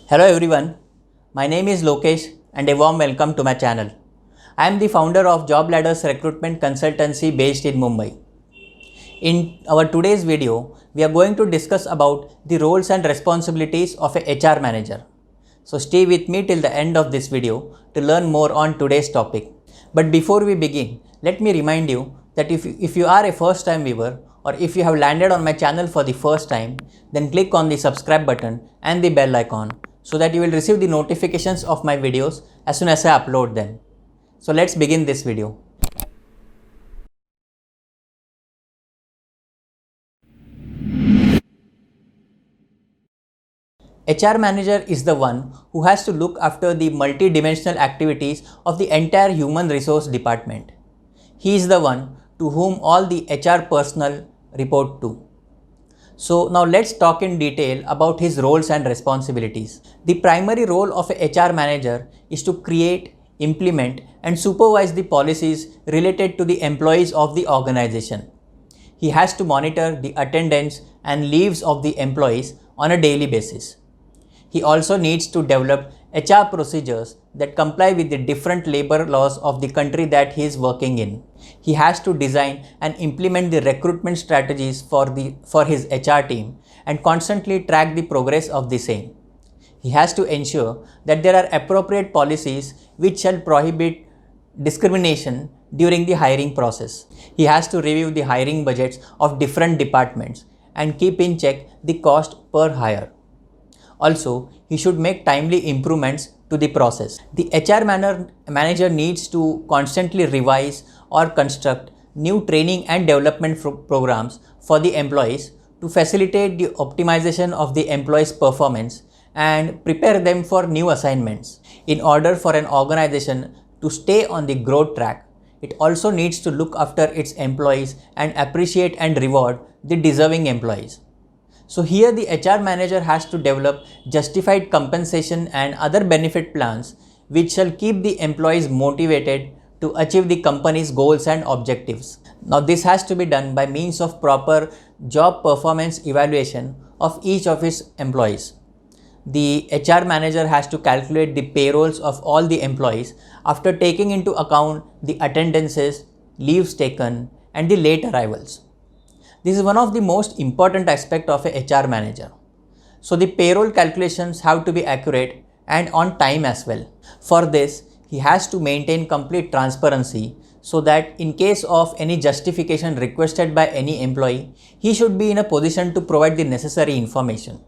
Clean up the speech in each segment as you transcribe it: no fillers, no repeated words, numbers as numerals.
Hello everyone, my name is Lokesh and a warm welcome to my channel. I am the founder of Job Ladders Recruitment Consultancy based in Mumbai. In our today's video, we are going to discuss about the roles and responsibilities of a HR manager. So stay with me till the end of this video to learn more on today's topic. But before we begin, let me remind you that if you are a first time viewer or if you have landed on my channel for the first time, then click on the subscribe button and the bell icon so that you will receive the notifications of my videos as soon as I upload them. So let's begin this video. HR manager is the one who has to look after the multi-dimensional activities of the entire human resource department. He is the one to whom all the HR personnel report to. So now let's talk in detail about his roles and responsibilities. The primary role of a HR manager is to create, implement and supervise the policies related to the employees of the organization. He has to monitor the attendance and leaves of the employees on a daily basis. He also needs to develop HR procedures that comply with the different labor laws of the country that he is working in. He has to design and implement the recruitment strategies for his HR team and constantly track the progress of the same. He has to ensure that there are appropriate policies which shall prohibit discrimination during the hiring process. He has to review the hiring budgets of different departments and keep in check the cost per hire. Also, he should make timely improvements to the process. The HR manager needs to constantly revise or construct new training and development programs for the employees to facilitate the optimization of the employees' performance and prepare them for new assignments. In order for an organization to stay on the growth track, it also needs to look after its employees and appreciate and reward the deserving employees. So here the HR manager has to develop justified compensation and other benefit plans which shall keep the employees motivated to achieve the company's goals and objectives. Now this has to be done by means of proper job performance evaluation of each of his employees. The HR manager has to calculate the payrolls of all the employees after taking into account the attendances, leaves taken and the late arrivals. This is one of the most important aspects of a HR manager. So the payroll calculations have to be accurate and on time as well. For this, he has to maintain complete transparency so that in case of any justification requested by any employee, he should be in a position to provide the necessary information.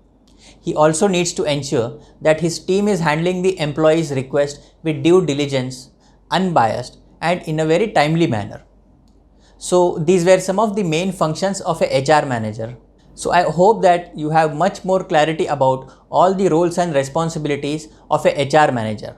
He also needs to ensure that his team is handling the employee's request with due diligence, unbiased and in a very timely manner. So these were some of the main functions of a HR manager. So I hope that you have much more clarity about all the roles and responsibilities of a HR manager.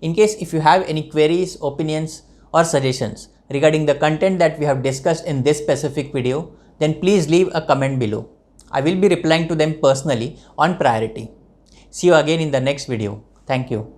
In case if you have any queries, opinions or suggestions regarding the content that we have discussed in this specific video, then please leave a comment below. I will be replying to them personally on priority. See you again in the next video. Thank you.